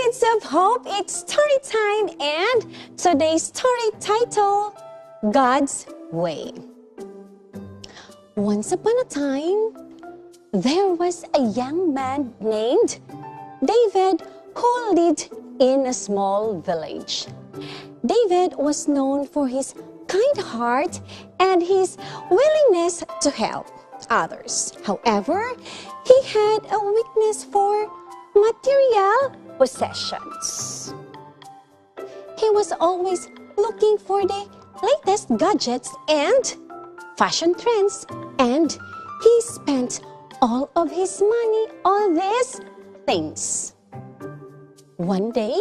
Kids of Hope, it's story time, and today's story title, God's Way. Once upon a time, there was a young man named David who lived in a small village. David was known for his kind heart and his willingness to help others. However, he had a weakness for material possessions. He was always looking for the latest gadgets and fashion trends, and he spent all of his money on these things. One day,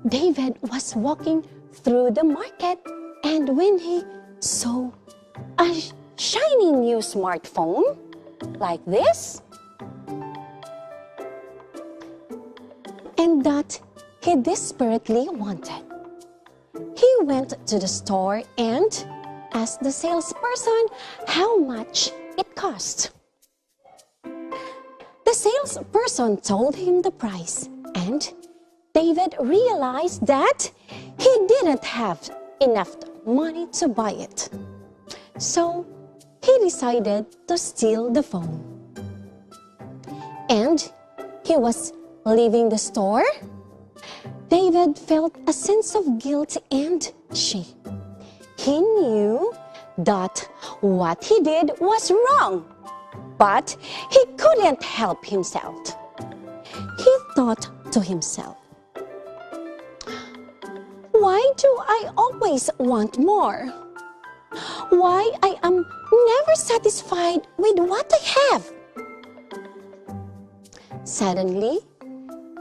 David was walking through the market, and when he saw a shiny new smartphone like this, and that he desperately wanted, he went to the store and asked the salesperson how much it cost. The salesperson told him the price, and David realized that he didn't have enough money to buy it. So he decided to steal the phone. And he was leaving the store. David felt a sense of guilt and shame. He knew that what he did was wrong, but he couldn't help himself. He thought to himself, "Why do I always want more? Why I am never satisfied with what I have?" Suddenly,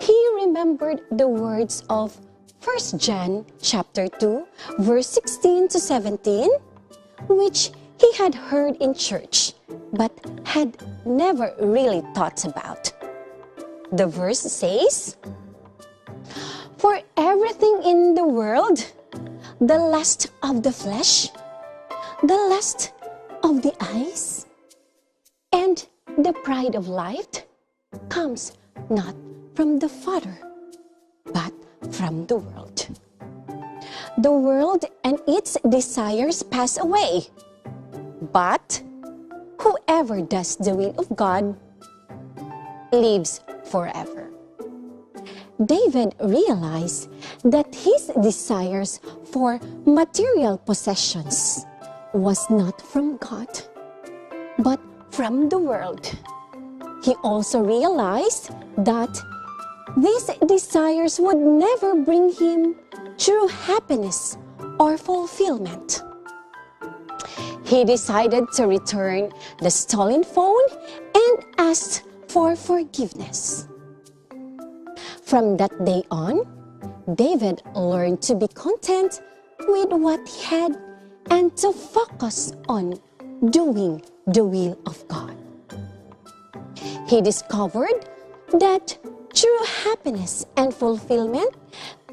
he remembered the words of 1 John chapter 2, verse 16 to 17, which he had heard in church, but had never really thought about. The verse says, "For everything in the world, the lust of the flesh, the lust of the eyes, and the pride of life comes not from the Father, but from the world. The world and its desires pass away, but whoever does the will of God lives forever." David realized that his desires for material possessions was not from God, but from the world. He also realized that these desires would never bring him true happiness or fulfillment. He decided to return the stolen phone and asked for forgiveness. From that day on, David learned to be content with what he had and to focus on doing the will of God. He discovered that true happiness and fulfillment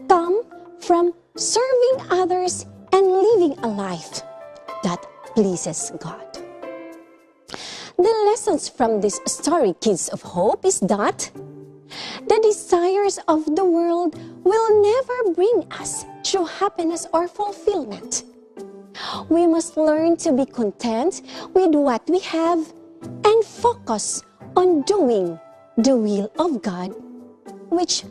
come from serving others and living a life that pleases God. The lessons from this story, Kids of Hope, is that the desires of the world will never bring us true happiness or fulfillment. We must learn to be content with what we have and focus on doing the will of God, which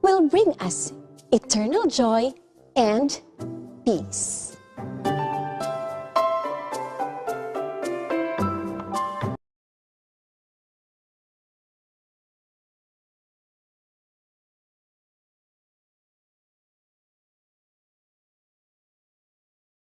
will bring us eternal joy and peace.